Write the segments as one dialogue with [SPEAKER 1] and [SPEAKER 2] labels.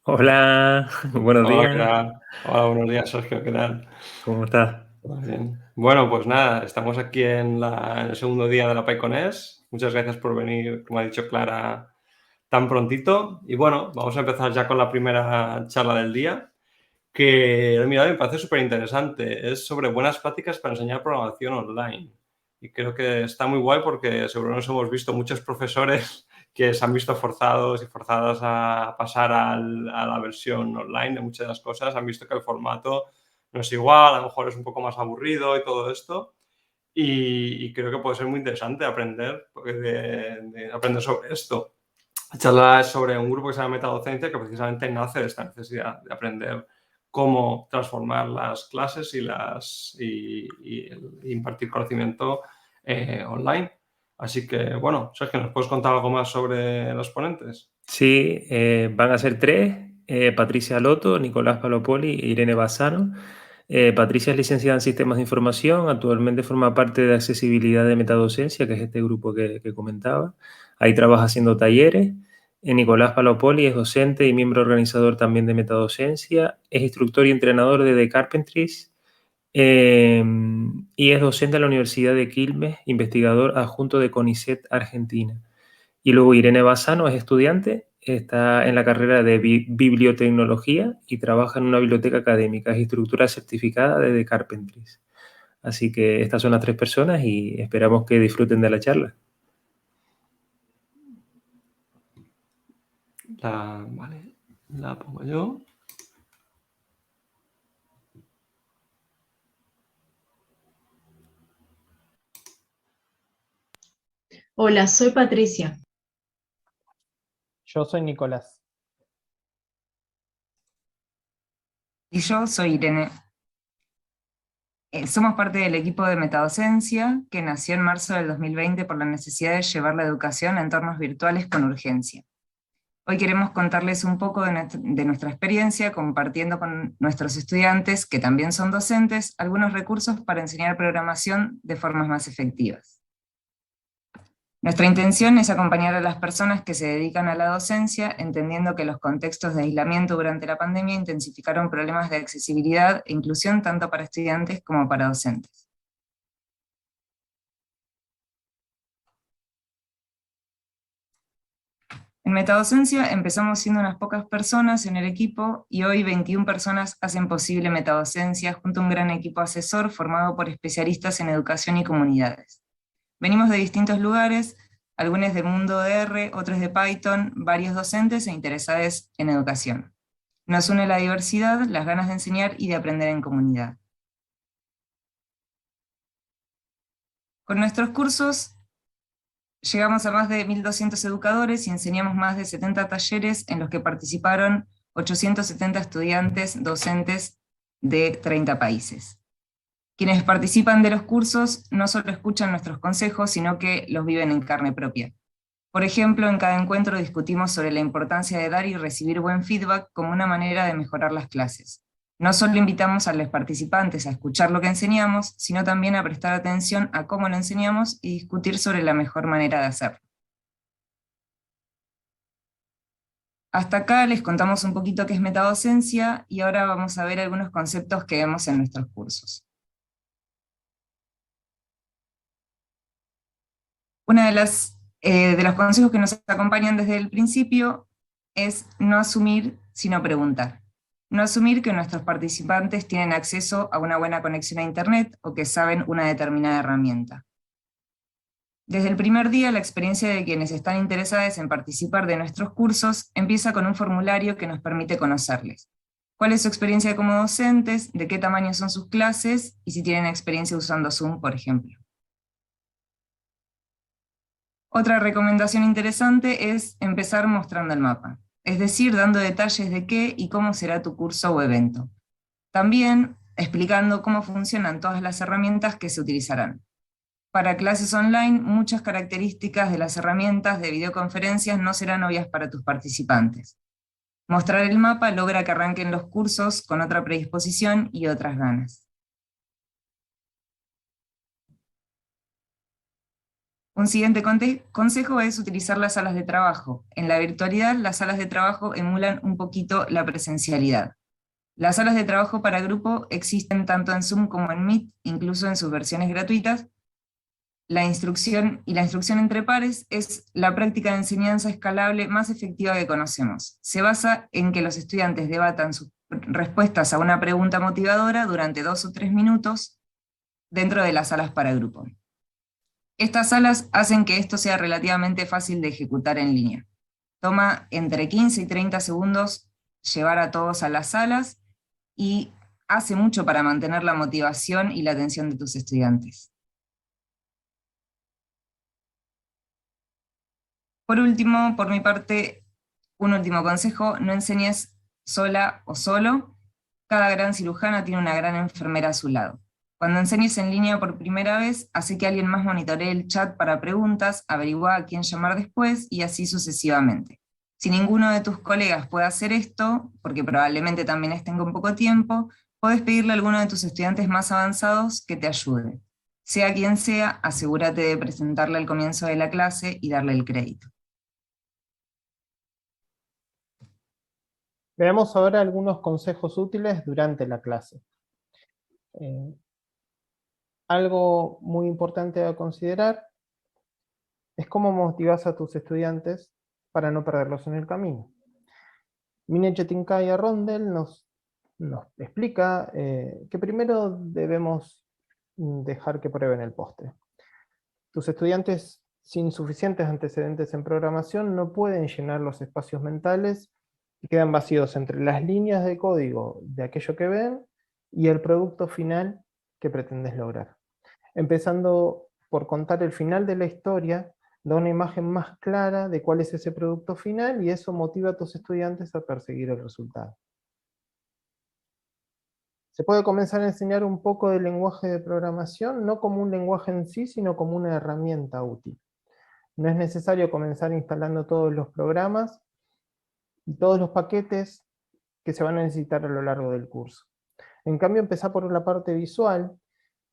[SPEAKER 1] Hola, buenos
[SPEAKER 2] Hola,
[SPEAKER 1] días,
[SPEAKER 2] ¿qué tal? Hola, buenos días, Sergio, ¿qué tal?
[SPEAKER 1] ¿cómo estás?
[SPEAKER 2] ¿Todo bien? Bueno, pues nada, estamos aquí en el segundo día de la PyConES. Muchas gracias por venir, como ha dicho Clara, tan prontito. Y bueno, vamos a empezar ya con la primera charla del día, que mira, me parece súper interesante. Es sobre buenas prácticas para enseñar programación online. Y creo que está muy guay porque seguro nos hemos visto muchos profesores que se han visto forzados y forzadas a pasar a la versión online de muchas de las cosas. Han visto que el formato no es igual, a lo mejor es un poco más aburrido y todo esto. Y creo que puede ser muy interesante aprender, de aprender sobre esto. La charla es sobre un grupo que se llama Metadocencia, que precisamente nace de esta necesidad de aprender cómo transformar las clases y impartir conocimiento online. Así que, bueno, Sergio, ¿nos puedes contar algo más sobre los ponentes?
[SPEAKER 1] Sí, van a ser tres, Patricia Loto, Nicolás Palopoli e Irene Bassano. Patricia es licenciada en Sistemas de Información, actualmente forma parte de Accesibilidad de Metadocencia, que es este grupo que comentaba. Ahí trabaja haciendo talleres. Nicolás Palopoli es docente y miembro organizador también de Metadocencia. Es instructor y entrenador de The Carpentries. Y es docente de la Universidad de Quilmes, investigador adjunto de CONICET Argentina. Y luego Irene Bassano es estudiante, está en la carrera de bibliotecnología y trabaja en una biblioteca académica, es instructora certificada de The Carpentries. Así que estas son las tres personas y esperamos que disfruten de la charla.
[SPEAKER 2] Vale, la pongo yo.
[SPEAKER 3] Hola, soy Patricia.
[SPEAKER 4] Yo soy Nicolás.
[SPEAKER 5] Y yo soy Irene. Somos parte del equipo de Metadocencia, que nació en marzo del 2020 por la necesidad de llevar la educación a entornos virtuales con urgencia. Hoy queremos contarles un poco de nuestra experiencia, compartiendo con nuestros estudiantes, que también son docentes, algunos recursos para enseñar programación de formas más efectivas. Nuestra intención es acompañar a las personas que se dedican a la docencia, entendiendo que los contextos de aislamiento durante la pandemia intensificaron problemas de accesibilidad e inclusión tanto para estudiantes como para docentes. En Metadocencia empezamos siendo unas pocas personas en el equipo y hoy 21 personas hacen posible Metadocencia junto a un gran equipo asesor formado por especialistas en educación y comunidades. Venimos de distintos lugares, algunos de mundo de R, otros de Python, varios docentes e interesados en educación. Nos une la diversidad, las ganas de enseñar y de aprender en comunidad. Con nuestros cursos llegamos a más de 1.200 educadores y enseñamos más de 70 talleres en los que participaron 870 estudiantes docentes de 30 países. Quienes participan de los cursos no solo escuchan nuestros consejos, sino que los viven en carne propia. Por ejemplo, en cada encuentro discutimos sobre la importancia de dar y recibir buen feedback como una manera de mejorar las clases. No solo invitamos a los participantes a escuchar lo que enseñamos, sino también a prestar atención a cómo lo enseñamos y discutir sobre la mejor manera de hacerlo. Hasta acá les contamos un poquito qué es metadocencia y ahora vamos a ver algunos conceptos que vemos en nuestros cursos. Una de los consejos que nos acompañan desde el principio es no asumir, sino preguntar. No asumir que nuestros participantes tienen acceso a una buena conexión a Internet o que saben una determinada herramienta. Desde el primer día, la experiencia de quienes están interesados en participar de nuestros cursos empieza con un formulario que nos permite conocerles. ¿Cuál es su experiencia como docentes? ¿De qué tamaño son sus clases? Y si tienen experiencia usando Zoom, por ejemplo. Otra recomendación interesante es empezar mostrando el mapa, es decir, dando detalles de qué y cómo será tu curso o evento. También explicando cómo funcionan todas las herramientas que se utilizarán. Para clases online, muchas características de las herramientas de videoconferencias no serán obvias para tus participantes. Mostrar el mapa logra que arranquen los cursos con otra predisposición y otras ganas. Un siguiente consejo es utilizar las salas de trabajo. En la virtualidad, las salas de trabajo emulan un poquito la presencialidad. Las salas de trabajo para grupo existen tanto en Zoom como en Meet, incluso en sus versiones gratuitas. La instrucción entre pares es la práctica de enseñanza escalable más efectiva que conocemos. Se basa en que los estudiantes debatan sus respuestas a una pregunta motivadora durante 2 o 3 minutos dentro de las salas para grupo. Estas salas hacen que esto sea relativamente fácil de ejecutar en línea. Toma entre 15 y 30 segundos llevar a todos a las salas y hace mucho para mantener la motivación y la atención de tus estudiantes. Por último, por mi parte, un último consejo: no enseñes sola o solo. Cada gran cirujana tiene una gran enfermera a su lado. Cuando enseñes en línea por primera vez, hace que alguien más monitoree el chat para preguntas, averigua a quién llamar después y así sucesivamente. Si ninguno de tus colegas puede hacer esto, porque probablemente también estén con poco tiempo, puedes pedirle a alguno de tus estudiantes más avanzados que te ayude. Sea quien sea, asegúrate de presentarle al comienzo de la clase y darle el crédito.
[SPEAKER 4] Veamos ahora algunos consejos útiles durante la clase. Algo muy importante a considerar es cómo motivas a tus estudiantes para no perderlos en el camino. Mine Chetinkaya Rondel nos explica que primero debemos dejar que prueben el postre. Tus estudiantes sin suficientes antecedentes en programación no pueden llenar los espacios mentales y quedan vacíos entre las líneas de código de aquello que ven y el producto final que pretendes lograr. Empezando por contar el final de la historia, da una imagen más clara de cuál es ese producto final y eso motiva a tus estudiantes a perseguir el resultado. Se puede comenzar a enseñar un poco del lenguaje de programación, no como un lenguaje en sí, sino como una herramienta útil. No es necesario comenzar instalando todos los programas y todos los paquetes que se van a necesitar a lo largo del curso. En cambio, empezar por la parte visual,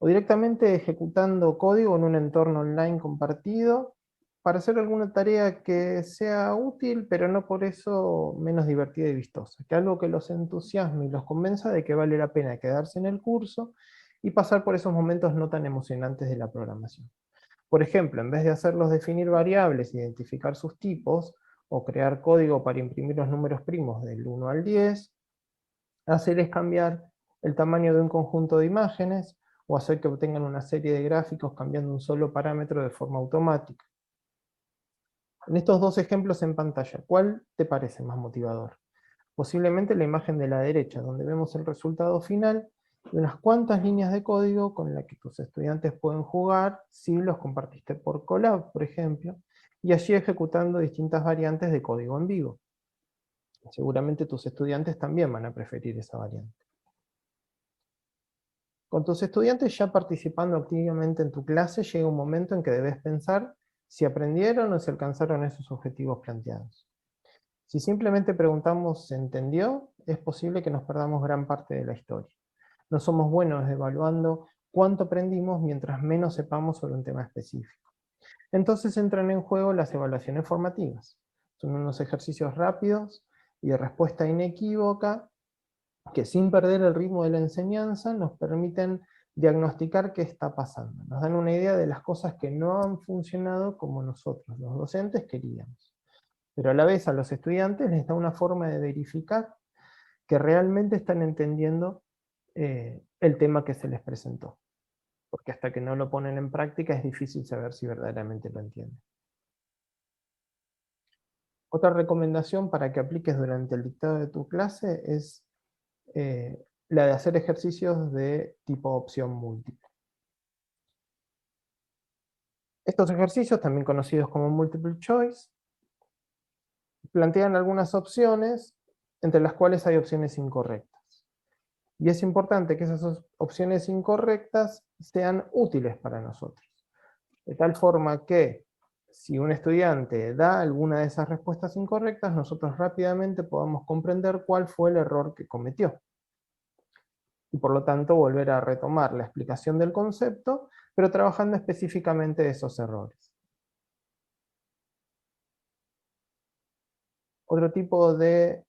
[SPEAKER 4] o directamente ejecutando código en un entorno online compartido, para hacer alguna tarea que sea útil, pero no por eso menos divertida y vistosa. Que algo que los entusiasme y los convenza de que vale la pena quedarse en el curso y pasar por esos momentos no tan emocionantes de la programación. Por ejemplo, en vez de hacerlos definir variables, identificar sus tipos, o crear código para imprimir los números primos del 1 al 10, hacerles cambiar el tamaño de un conjunto de imágenes, o hacer que obtengan una serie de gráficos cambiando un solo parámetro de forma automática. En estos dos ejemplos en pantalla, ¿cuál te parece más motivador? Posiblemente la imagen de la derecha, donde vemos el resultado final de unas cuantas líneas de código con las que tus estudiantes pueden jugar si los compartiste por Colab, por ejemplo, y allí ejecutando distintas variantes de código en vivo. Seguramente tus estudiantes también van a preferir esa variante. Con tus estudiantes ya participando activamente en tu clase, llega un momento en que debes pensar si aprendieron o si alcanzaron esos objetivos planteados. Si simplemente preguntamos ¿se entendió?, es posible que nos perdamos gran parte de la historia. No somos buenos evaluando cuánto aprendimos mientras menos sepamos sobre un tema específico. Entonces entran en juego las evaluaciones formativas. Son unos ejercicios rápidos y de respuesta inequívoca que sin perder el ritmo de la enseñanza nos permiten diagnosticar qué está pasando. Nos dan una idea de las cosas que no han funcionado como nosotros, los docentes, queríamos. Pero a la vez a los estudiantes les da una forma de verificar que realmente están entendiendo el tema que se les presentó. Porque hasta que no lo ponen en práctica es difícil saber si verdaderamente lo entienden. Otra recomendación para que apliques durante el dictado de tu clase es la de hacer ejercicios de tipo opción múltiple. Estos ejercicios, también conocidos como multiple choice, plantean algunas opciones, entre las cuales hay opciones incorrectas. Y es importante que esas opciones incorrectas sean útiles para nosotros. De tal forma que, si un estudiante da alguna de esas respuestas incorrectas, nosotros rápidamente podamos comprender cuál fue el error que cometió. Y por lo tanto volver a retomar la explicación del concepto, pero trabajando específicamente esos errores. Otro tipo de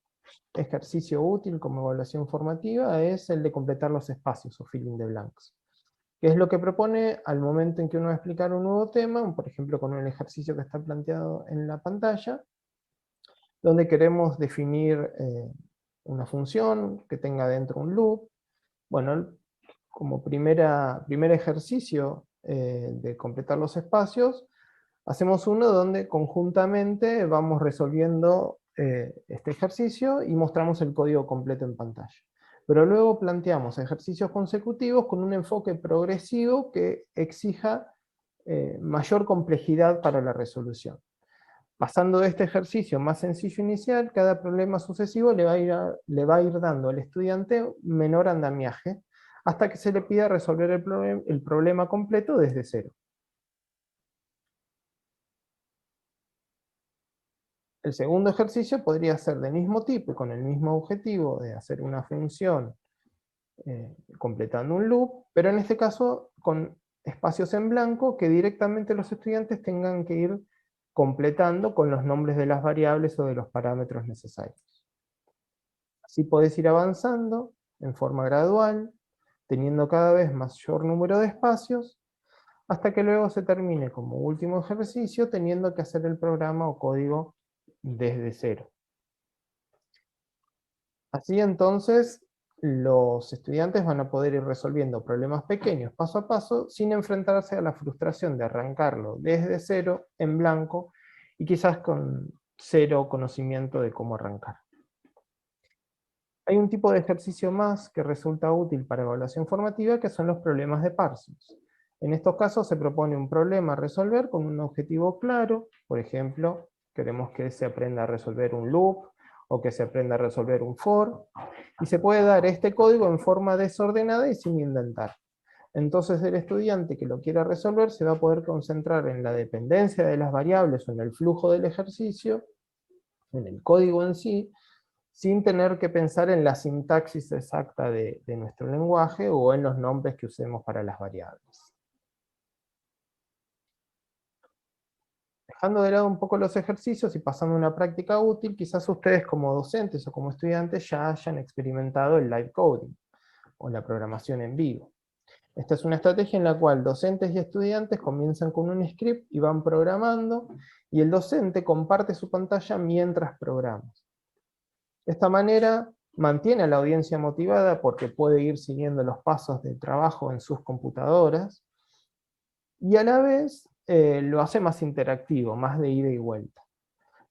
[SPEAKER 4] ejercicio útil como evaluación formativa es el de completar los espacios o filling the blanks, que es lo que propone al momento en que uno va a explicar un nuevo tema, por ejemplo con el ejercicio que está planteado en la pantalla, donde queremos definir una función que tenga dentro un loop. Bueno, como primer ejercicio de completar los espacios, hacemos uno donde conjuntamente vamos resolviendo este ejercicio y mostramos el código completo en pantalla. Pero luego planteamos ejercicios consecutivos con un enfoque progresivo que exija mayor complejidad para la resolución. Pasando de este ejercicio más sencillo inicial, cada problema sucesivo le va a ir dando al estudiante menor andamiaje, hasta que se le pida resolver el problema completo desde cero. El segundo ejercicio podría ser del mismo tipo, con el mismo objetivo de hacer una función completando un loop, pero en este caso con espacios en blanco que directamente los estudiantes tengan que ir completando con los nombres de las variables o de los parámetros necesarios. Así podés ir avanzando en forma gradual, teniendo cada vez mayor número de espacios, hasta que luego se termine como último ejercicio teniendo que hacer el programa o código desde cero. Así entonces, los estudiantes van a poder ir resolviendo problemas pequeños paso a paso, sin enfrentarse a la frustración de arrancarlo desde cero, en blanco, y quizás con cero conocimiento de cómo arrancar. Hay un tipo de ejercicio más que resulta útil para evaluación formativa, que son los problemas de Parsons. En estos casos se propone un problema a resolver con un objetivo claro. Por ejemplo, queremos que se aprenda a resolver un loop, o que se aprenda a resolver un for, y se puede dar este código en forma desordenada y sin indentar. Entonces el estudiante que lo quiera resolver se va a poder concentrar en la dependencia de las variables o en el flujo del ejercicio, en el código en sí, sin tener que pensar en la sintaxis exacta de nuestro lenguaje o en los nombres que usemos para las variables. Dejando de lado un poco los ejercicios y pasando a una práctica útil, quizás ustedes como docentes o como estudiantes ya hayan experimentado el live coding, o la programación en vivo. Esta es una estrategia en la cual docentes y estudiantes comienzan con un script y van programando, y el docente comparte su pantalla mientras programa. De esta manera mantiene a la audiencia motivada porque puede ir siguiendo los pasos de trabajo en sus computadoras, y a la vez lo hace más interactivo, más de ida y vuelta.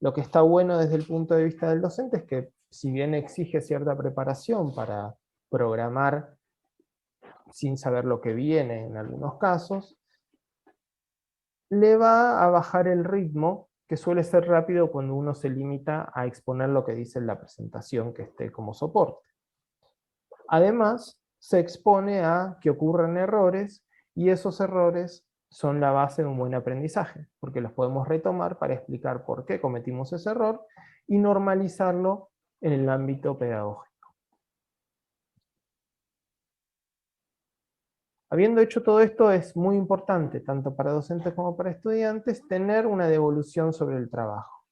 [SPEAKER 4] Lo que está bueno desde el punto de vista del docente es que, si bien exige cierta preparación para programar sin saber lo que viene en algunos casos, le va a bajar el ritmo, que suele ser rápido cuando uno se limita a exponer lo que dice en la presentación que esté como soporte. Además, se expone a que ocurran errores, y esos errores son la base de un buen aprendizaje, porque los podemos retomar para explicar por qué cometimos ese error y normalizarlo en el ámbito pedagógico. Habiendo hecho todo esto, es muy importante, tanto para docentes como para estudiantes, tener una devolución sobre el trabajo.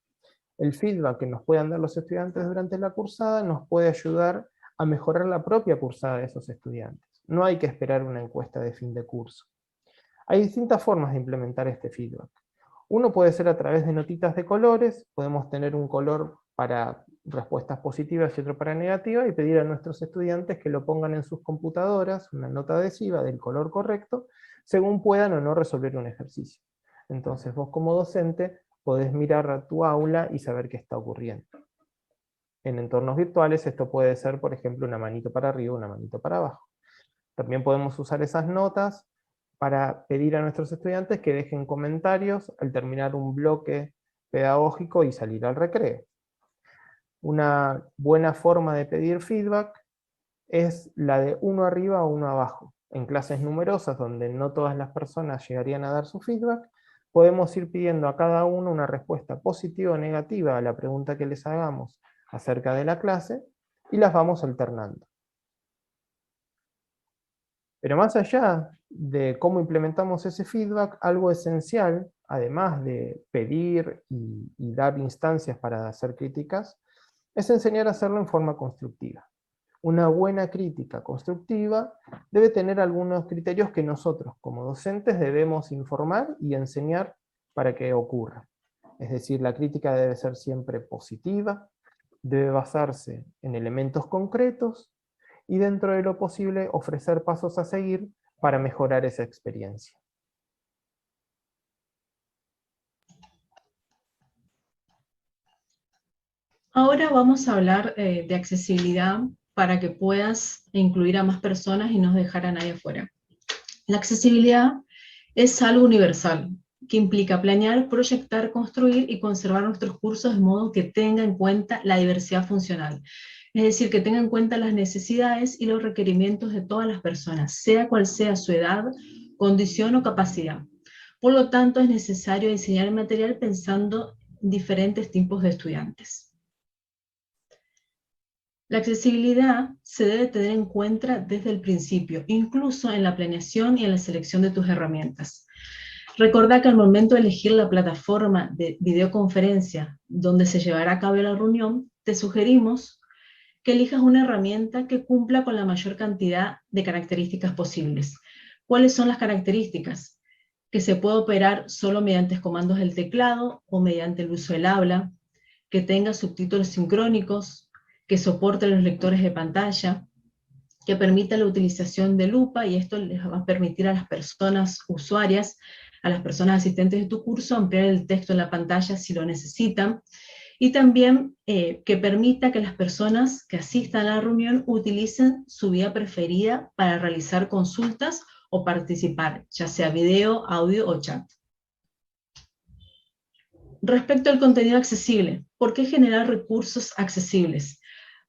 [SPEAKER 4] El feedback que nos puedan dar los estudiantes durante la cursada nos puede ayudar a mejorar la propia cursada de esos estudiantes. No hay que esperar una encuesta de fin de curso. Hay distintas formas de implementar este feedback. Uno puede ser a través de notitas de colores. Podemos tener un color para respuestas positivas y otro para negativas, y pedir a nuestros estudiantes que lo pongan en sus computadoras, una nota adhesiva del color correcto, según puedan o no resolver un ejercicio. Entonces vos como docente podés mirar a tu aula y saber qué está ocurriendo. En entornos virtuales esto puede ser, por ejemplo, una manito para arriba, una manito para abajo. También podemos usar esas notas para pedir a nuestros estudiantes que dejen comentarios al terminar un bloque pedagógico y salir al recreo. Una buena forma de pedir feedback es la de uno arriba o uno abajo. En clases numerosas, donde no todas las personas llegarían a dar su feedback, podemos ir pidiendo a cada uno una respuesta positiva o negativa a la pregunta que les hagamos acerca de la clase, y las vamos alternando. Pero más allá de cómo implementamos ese feedback, algo esencial además de pedir y dar instancias para hacer críticas, es enseñar a hacerlo en forma constructiva. Una buena crítica constructiva debe tener algunos criterios que nosotros como docentes debemos informar y enseñar para que ocurra. Es decir, la crítica debe ser siempre positiva, debe basarse en elementos concretos y dentro de lo posible ofrecer pasos a seguir para mejorar esa experiencia.
[SPEAKER 3] Ahora vamos a hablar de accesibilidad para que puedas incluir a más personas y no dejar a nadie afuera. La accesibilidad es algo universal, que implica planear, proyectar, construir y conservar nuestros cursos de modo que tenga en cuenta la diversidad funcional. Es decir, que tenga en cuenta las necesidades y los requerimientos de todas las personas, sea cual sea su edad, condición o capacidad. Por lo tanto, es necesario diseñar el material pensando en diferentes tipos de estudiantes. La accesibilidad se debe tener en cuenta desde el principio, incluso en la planeación y en la selección de tus herramientas. Recordá que al momento de elegir la plataforma de videoconferencia donde se llevará a cabo la reunión, te sugerimos que elijas una herramienta que cumpla con la mayor cantidad de características posibles. ¿Cuáles son las características? Que se pueda operar solo mediante comandos del teclado o mediante el uso del habla, que tenga subtítulos sincrónicos, que soporte los lectores de pantalla, que permita la utilización de lupa, y esto les va a permitir a las personas usuarias, a las personas asistentes de tu curso, ampliar el texto en la pantalla si lo necesitan, y también que permita que las personas que asistan a la reunión utilicen su vía preferida para realizar consultas o participar, ya sea video, audio o chat. Respecto al contenido accesible, ¿por qué generar recursos accesibles?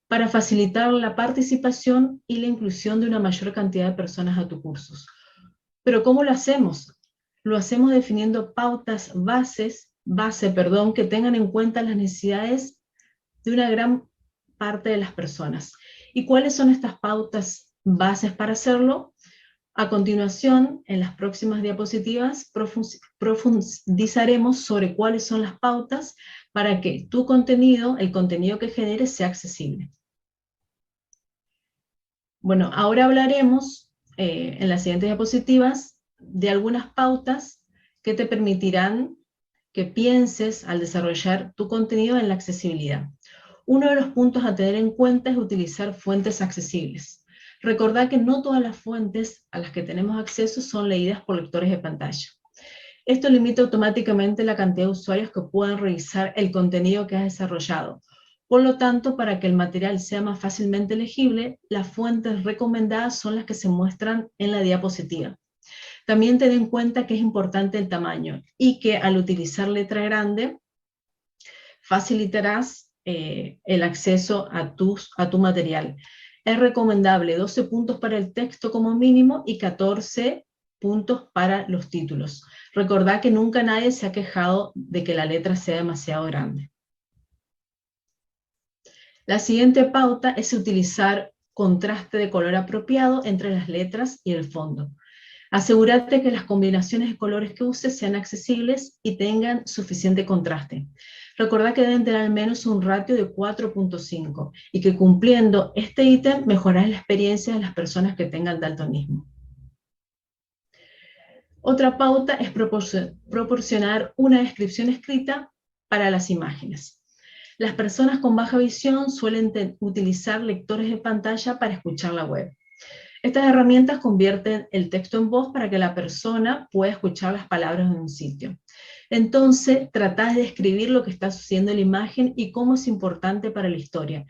[SPEAKER 3] Para facilitar la participación y la inclusión de una mayor cantidad de personas a tus cursos. ¿Pero cómo lo hacemos? Lo hacemos definiendo pautas que tengan en cuenta las necesidades de una gran parte de las personas. ¿Y cuáles son estas pautas bases para hacerlo? A continuación, en las próximas diapositivas, profundizaremos sobre cuáles son las pautas para que tu contenido, el contenido que generes, sea accesible. Bueno, ahora hablaremos en las siguientes diapositivas de algunas pautas que te permitirán que pienses al desarrollar tu contenido en la accesibilidad. Uno de los puntos a tener en cuenta es utilizar fuentes accesibles. Recordad que no todas las fuentes a las que tenemos acceso son leídas por lectores de pantalla. Esto limita automáticamente la cantidad de usuarios que puedan revisar el contenido que has desarrollado. Por lo tanto, para que el material sea más fácilmente legible, las fuentes recomendadas son las que se muestran en la diapositiva. También ten en cuenta que es importante el tamaño y que al utilizar letra grande facilitarás el acceso a tu material. Es recomendable 12 puntos para el texto como mínimo y 14 puntos para los títulos. Recordad que nunca nadie se ha quejado de que la letra sea demasiado grande. La siguiente pauta es utilizar contraste de color apropiado entre las letras y el fondo. Asegúrate que las combinaciones de colores que uses sean accesibles y tengan suficiente contraste. Recordá que deben tener al menos un ratio de 4.5 y que cumpliendo este ítem mejorarás la experiencia de las personas que tengan daltonismo. Otra pauta es proporcionar una descripción escrita para las imágenes. Las personas con baja visión suelen utilizar lectores de pantalla para escuchar la web. Estas herramientas convierten el texto en voz para que la persona pueda escuchar las palabras en un sitio. Entonces, trata de describir lo que está sucediendo en la imagen y cómo es importante para la historia,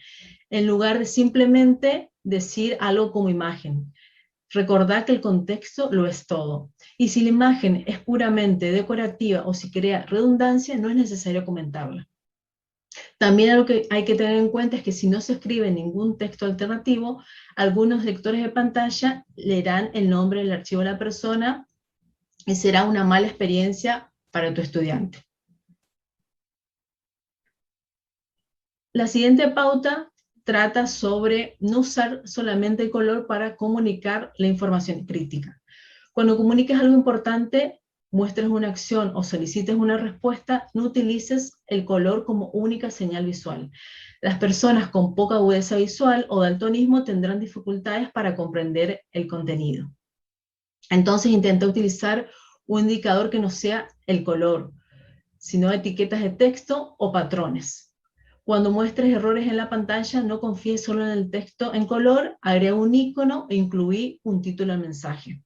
[SPEAKER 3] en lugar de simplemente decir algo como imagen. Recordad que el contexto lo es todo. Y si la imagen es puramente decorativa o si crea redundancia, no es necesario comentarla. También algo que hay que tener en cuenta es que si no se escribe ningún texto alternativo, algunos lectores de pantalla leerán el nombre del archivo de la persona y será una mala experiencia para tu estudiante. La siguiente pauta trata sobre no usar solamente el color para comunicar la información crítica. Cuando comuniques algo importante, muestres una acción o solicites una respuesta, no utilices el color como única señal visual. Las personas con poca agudeza visual o daltonismo tendrán dificultades para comprender el contenido. Entonces intenta utilizar un indicador que no sea el color, sino etiquetas de texto o patrones. Cuando muestres errores en la pantalla, no confíes solo en el texto en color, agrega un icono e incluí un título al mensaje.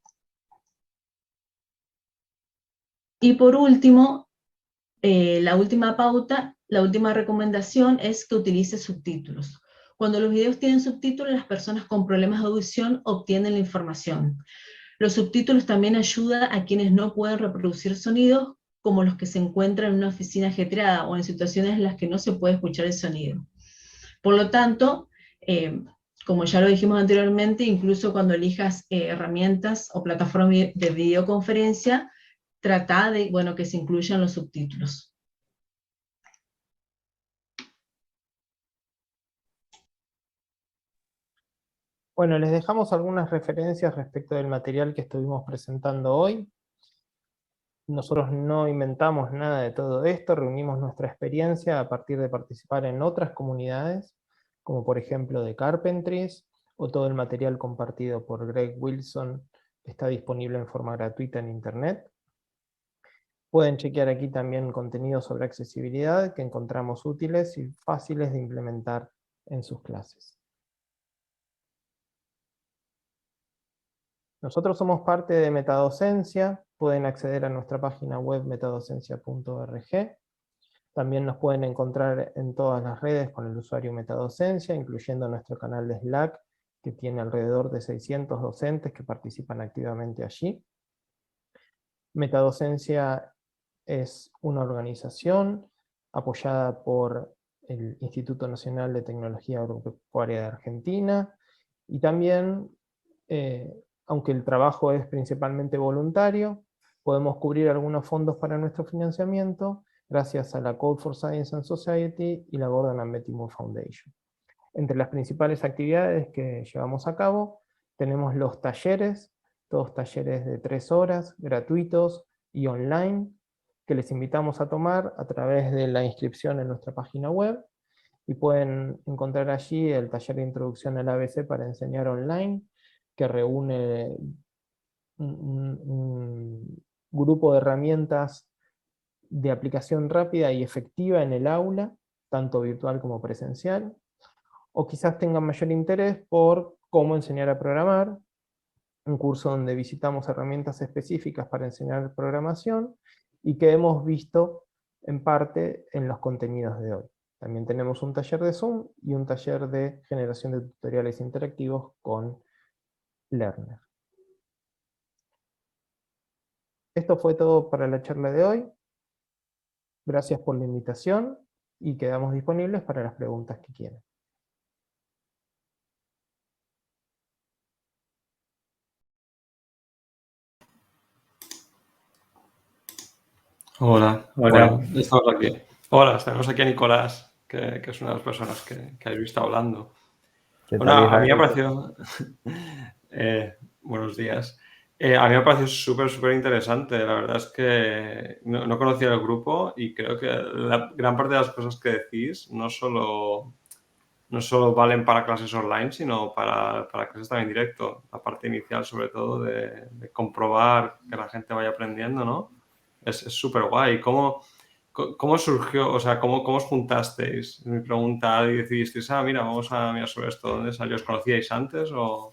[SPEAKER 3] Y por último, la última pauta, la última recomendación es que utilices subtítulos. Cuando los videos tienen subtítulos, las personas con problemas de audición obtienen la información. Los subtítulos también ayudan a quienes no pueden reproducir sonidos, como los que se encuentran en una oficina ajetreada o en situaciones en las que no se puede escuchar el sonido. Por lo tanto, como ya lo dijimos anteriormente, incluso cuando elijas herramientas o plataformas de videoconferencia, trata de, bueno, que se incluyan los subtítulos.
[SPEAKER 4] Bueno, les dejamos algunas referencias respecto del material que estuvimos presentando hoy. Nosotros no inventamos nada de todo esto, reunimos nuestra experiencia a partir de participar en otras comunidades, como por ejemplo de Carpentries, o todo el material compartido por Greg Wilson está disponible en forma gratuita en internet. Pueden chequear aquí también contenido sobre accesibilidad que encontramos útiles y fáciles de implementar en sus clases. Nosotros somos parte de Metadocencia, pueden acceder a nuestra página web metadocencia.org. También nos pueden encontrar en todas las redes con el usuario Metadocencia, incluyendo nuestro canal de Slack, que tiene alrededor de 600 docentes que participan activamente allí. Metadocencia es una organización apoyada por el Instituto Nacional de Tecnología Agropecuaria de Argentina, y también, aunque el trabajo es principalmente voluntario, podemos cubrir algunos fondos para nuestro financiamiento gracias a la Code for Science and Society y la Gordon and Betty Moore Foundation. Entre las principales actividades que llevamos a cabo tenemos los talleres, todos talleres de 3 horas, gratuitos y online, que les invitamos a tomar a través de la inscripción en nuestra página web, y pueden encontrar allí el taller de introducción al ABC para enseñar online, que reúne un grupo de herramientas de aplicación rápida y efectiva en el aula, tanto virtual como presencial, o quizás tengan mayor interés por cómo enseñar a programar, un curso donde visitamos herramientas específicas para enseñar programación, y que hemos visto en parte en los contenidos de hoy. También tenemos un taller de Zoom y un taller de generación de tutoriales interactivos con Lerner. Esto fue todo para la charla de hoy. Gracias por la invitación y quedamos disponibles para las preguntas que quieran.
[SPEAKER 2] Hola.
[SPEAKER 1] Hola.
[SPEAKER 2] Bueno, estamos aquí. Hola, tenemos aquí a Nicolás, que es una de las personas que habéis visto hablando. Bueno, a mí me ha parecido... buenos días. A mí me ha parecido súper interesante. La verdad es que no conocía el grupo y creo que la gran parte de las cosas que decís no solo valen para clases online, sino para clases también directo. La parte inicial, sobre todo, de comprobar que la gente vaya aprendiendo, ¿no? Es súper guay. ¿Cómo surgió? O sea, ¿cómo os juntasteis? Mi pregunta, y decidisteis, mira, vamos a mirar sobre esto. ¿Dónde salió? ¿Os conocíais antes o...?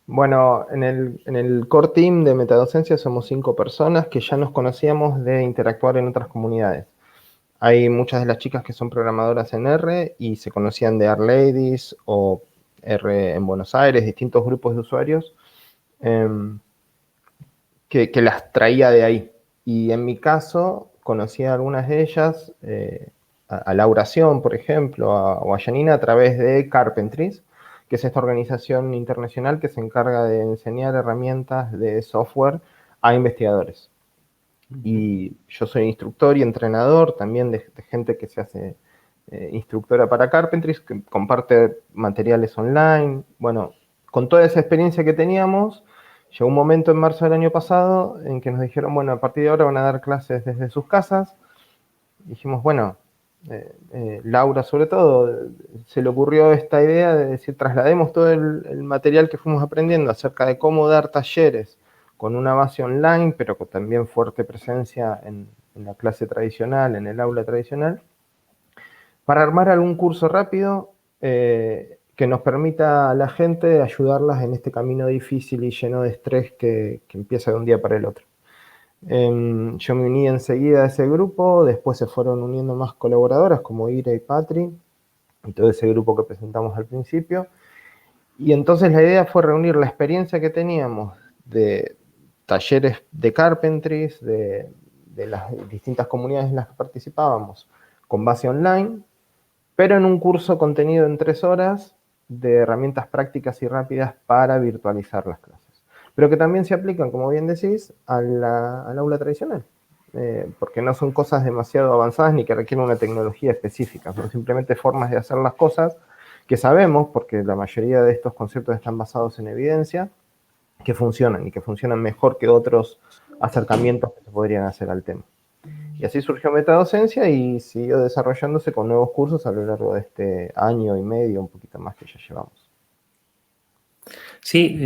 [SPEAKER 4] Bueno, en el core team de Metadocencia somos 5 personas que ya nos conocíamos de interactuar en otras comunidades. Hay muchas de las chicas que son programadoras en R y se conocían de R-Ladies o R en Buenos Aires, distintos grupos de usuarios que las traía de ahí. Y en mi caso, conocí a algunas de ellas, a Laura Sion, por ejemplo, o a Janina, a través de Carpentries, que es esta organización internacional que se encarga de enseñar herramientas de software a investigadores. Y yo soy instructor y entrenador también de gente que se hace instructora para Carpentries, que comparte materiales online. Bueno, con toda esa experiencia que teníamos, Llegó un momento en marzo del año pasado en que nos dijeron, bueno, a partir de ahora van a dar clases desde sus casas. Dijimos, bueno, Laura sobre todo, se le ocurrió esta idea de decir, traslademos todo el material que fuimos aprendiendo acerca de cómo dar talleres con una base online, pero con también fuerte presencia en la clase tradicional, en el aula tradicional, para armar algún curso rápido que nos permita a la gente ayudarlas en este camino difícil y lleno de estrés que empieza de un día para el otro. Yo me uní enseguida a ese grupo, después se fueron uniendo más colaboradoras como Ira y Patri, y todo ese grupo que presentamos al principio. Y entonces la idea fue reunir la experiencia que teníamos de talleres de carpentries, de las distintas comunidades en las que participábamos, con base online, pero en un curso contenido en 3 horas de herramientas prácticas y rápidas para virtualizar las clases. Pero que también se aplican, como bien decís, al aula tradicional, porque no son cosas demasiado avanzadas ni que requieren una tecnología específica, son simplemente formas de hacer las cosas que sabemos, porque la mayoría de estos conceptos están basados en evidencia, que funcionan y que funcionan mejor que otros acercamientos que se podrían hacer al tema. Y así surgió Metadocencia y siguió desarrollándose con nuevos cursos a lo largo de este año y medio, un poquito más que ya llevamos.
[SPEAKER 1] Sí,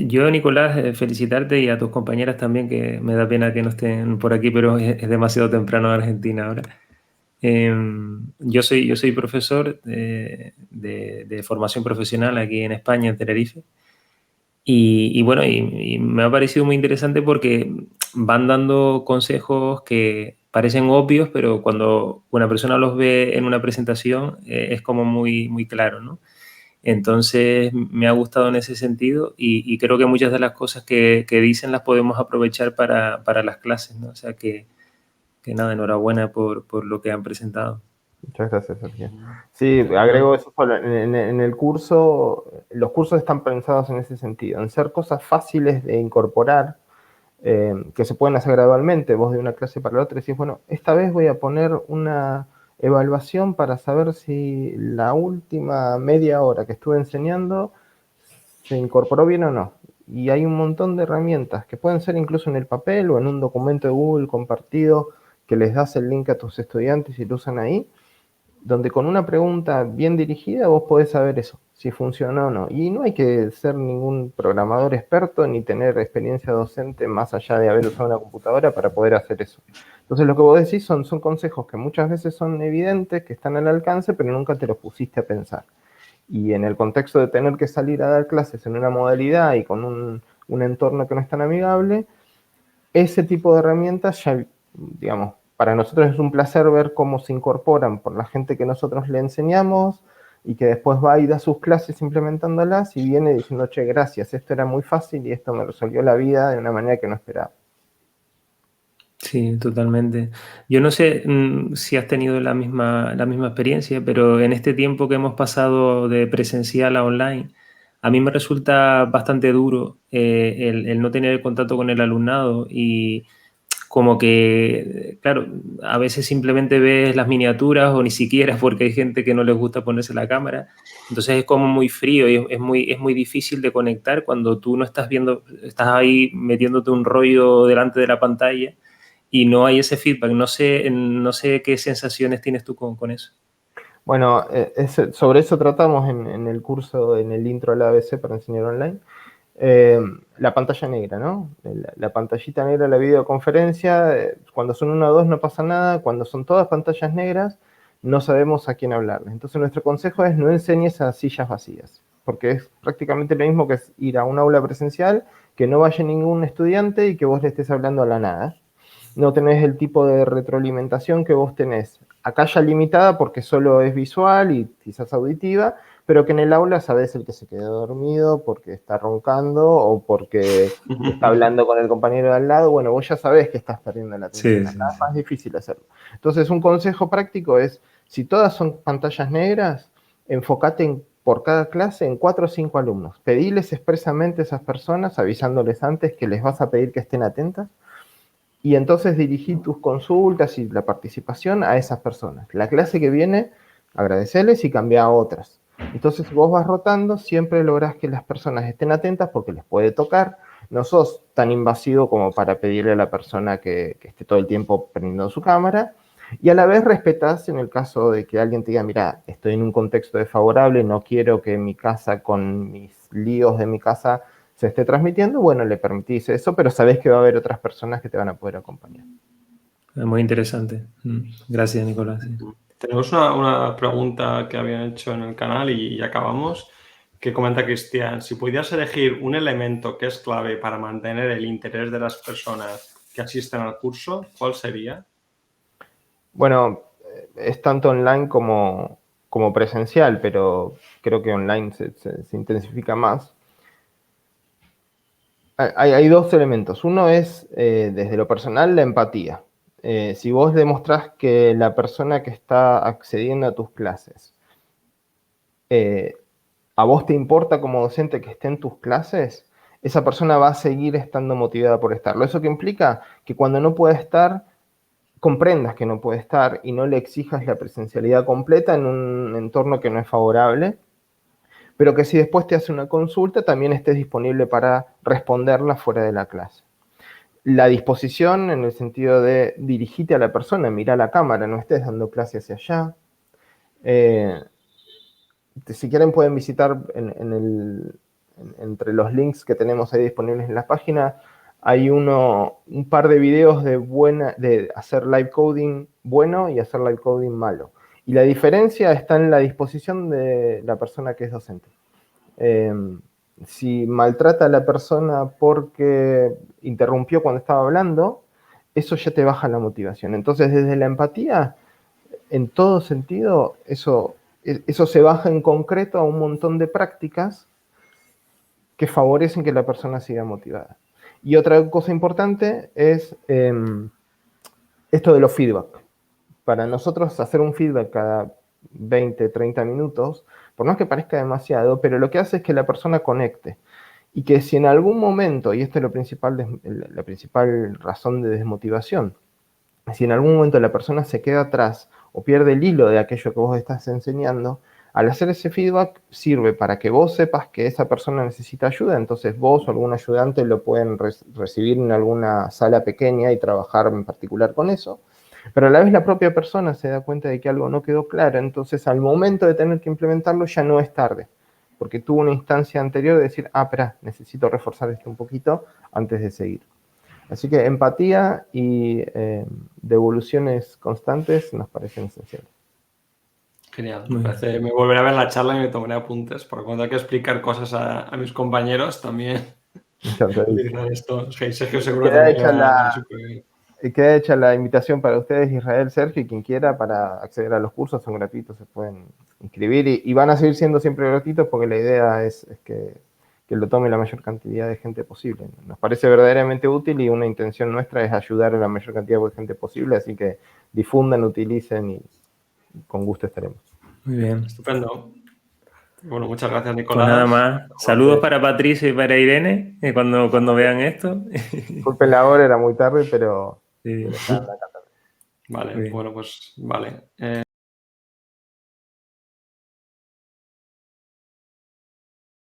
[SPEAKER 1] yo, Nicolás, felicitarte y a tus compañeras también, que me da pena que no estén por aquí, pero es demasiado temprano en Argentina ahora. Yo soy profesor de formación profesional aquí en España, en Tenerife. Y bueno, y me ha parecido muy interesante porque van dando consejos que parecen obvios, pero cuando una persona los ve en una presentación es como muy, muy claro, ¿no? Entonces me ha gustado en ese sentido y creo que muchas de las cosas que dicen las podemos aprovechar para las clases, ¿no? O sea que nada, enhorabuena por lo que han presentado.
[SPEAKER 4] Muchas gracias, Sergio. Sí, agrego eso solo. En el curso, los cursos están pensados en ese sentido, en ser cosas fáciles de incorporar, que se pueden hacer gradualmente. Vos de una clase para la otra decís, bueno, esta vez voy a poner una evaluación para saber si la última media hora que estuve enseñando se incorporó bien o no. Y hay un montón de herramientas que pueden ser incluso en el papel o en un documento de Google compartido que les das el link a tus estudiantes y lo usan ahí, donde con una pregunta bien dirigida vos podés saber eso, si funciona o no. Y no hay que ser ningún programador experto ni tener experiencia docente más allá de haber usado una computadora para poder hacer eso. Entonces lo que vos decís son consejos que muchas veces son evidentes, que están al alcance, pero nunca te los pusiste a pensar. Y en el contexto de tener que salir a dar clases en una modalidad y con un entorno que no es tan amigable, ese tipo de herramientas ya, digamos, para nosotros es un placer ver cómo se incorporan por la gente que nosotros le enseñamos y que después va y da sus clases implementándolas y viene diciendo, che, gracias, esto era muy fácil y esto me resolvió la vida de una manera que no esperaba.
[SPEAKER 1] Sí, totalmente. Yo no sé si has tenido la misma experiencia, pero en este tiempo que hemos pasado de presencial a online, a mí me resulta bastante duro el no tener el contacto con el alumnado y como que, claro, a veces simplemente ves las miniaturas o ni siquiera porque hay gente que no les gusta ponerse la cámara. Entonces es como muy frío y es muy difícil de conectar cuando tú no estás viendo, estás ahí metiéndote un rollo delante de la pantalla y no hay ese feedback. No sé qué sensaciones tienes tú con eso.
[SPEAKER 4] Bueno, sobre eso tratamos en el curso, en el intro a la ABC para enseñar online. La pantalla negra, ¿no? La pantallita negra de la videoconferencia, cuando son 1 o 2 no pasa nada, cuando son todas pantallas negras no sabemos a quién hablarle. Entonces nuestro consejo es no enseñes a sillas vacías, porque es prácticamente lo mismo que es ir a un aula presencial, que no vaya ningún estudiante y que vos le estés hablando a la nada. No tenés el tipo de retroalimentación que vos tenés acá ya limitada porque solo es visual y quizás auditiva, pero que en el aula sabés el que se quedó dormido porque está roncando o porque está hablando con el compañero de al lado. Bueno, vos ya sabés que estás perdiendo la atención. Acá es más difícil hacerlo. Entonces, un consejo práctico es, si todas son pantallas negras, enfócate por cada clase en 4 o 5 alumnos. Pediles expresamente a esas personas, avisándoles antes que les vas a pedir que estén atentas, y entonces dirigí tus consultas y la participación a esas personas. La clase que viene, agradecerles y cambia a otras. Entonces, si vos vas rotando, siempre lográs que las personas estén atentas porque les puede tocar. No sos tan invasivo como para pedirle a la persona que esté todo el tiempo prendiendo su cámara, y a la vez respetás en el caso de que alguien te diga, mira, estoy en un contexto desfavorable, no quiero que mi casa con mis líos de mi casa se esté transmitiendo, bueno, le permitís eso, pero sabés que va a haber otras personas que te van a poder acompañar.
[SPEAKER 1] Muy interesante. Gracias, Nicolás.
[SPEAKER 2] Tenemos una pregunta que habían hecho en el canal y acabamos, que comenta Cristian, si pudieras elegir un elemento que es clave para mantener el interés de las personas que asisten al curso, ¿cuál sería?
[SPEAKER 4] Bueno, es tanto online como presencial, pero creo que online se intensifica más. Hay dos elementos. Uno es, desde lo personal, la empatía. Si vos demostrás que la persona que está accediendo a tus clases, a vos te importa como docente que esté en tus clases, esa persona va a seguir estando motivada por estarlo. ¿Eso qué implica? Que cuando no puede estar, comprendas que no puede estar y no le exijas la presencialidad completa en un entorno que no es favorable, pero que si después te hace una consulta, también estés disponible para responderla fuera de la clase. La disposición en el sentido de dirigite a la persona, mira la cámara, no estés dando clase hacia allá. Si quieren pueden visitar entre los links que tenemos ahí disponibles en la página, hay un par de videos de hacer live coding bueno y hacer live coding malo. Y la diferencia está en la disposición de la persona que es docente. Si maltrata a la persona porque interrumpió cuando estaba hablando, eso ya te baja la motivación. Entonces, desde la empatía, en todo sentido, eso se baja en concreto a un montón de prácticas que favorecen que la persona siga motivada. Y otra cosa importante es esto de los feedback. Para nosotros hacer un feedback cada 20, 30 minutos, por más que parezca demasiado, pero lo que hace es que la persona conecte. Y que si en algún momento, y esto es la principal razón de desmotivación, si en algún momento la persona se queda atrás o pierde el hilo de aquello que vos estás enseñando, al hacer ese feedback sirve para que vos sepas que esa persona necesita ayuda, entonces vos o algún ayudante lo pueden recibir en alguna sala pequeña y trabajar en particular con eso, pero a la vez la propia persona se da cuenta de que algo no quedó claro, entonces al momento de tener que implementarlo ya no es tarde, porque tuvo una instancia anterior de decir, espera, necesito reforzar esto un poquito antes de seguir. Así que empatía y devoluciones constantes nos parecen esenciales.
[SPEAKER 2] Genial. Me volveré a ver la charla y me tomaré apuntes, porque cuando hay que explicar cosas a mis compañeros también utilizan esto. Sergio seguro también le va súper bien.
[SPEAKER 4] Queda hecha la invitación para ustedes, Israel, Sergio, y quien quiera, para acceder a los cursos, son gratuitos, se pueden inscribir y van a seguir siendo siempre gratuitos porque la idea es que lo tome la mayor cantidad de gente posible. Nos parece verdaderamente útil y una intención nuestra es ayudar a la mayor cantidad de gente posible, así que difundan, utilicen y con gusto estaremos.
[SPEAKER 1] Muy bien.
[SPEAKER 2] Estupendo. Bueno, muchas gracias, Nicolás.
[SPEAKER 1] Pues nada más. Saludos para Patricia y para Irene, cuando vean esto.
[SPEAKER 4] Disculpen la hora, era muy tarde, pero...
[SPEAKER 1] Sí.
[SPEAKER 2] Vale, bueno, pues vale.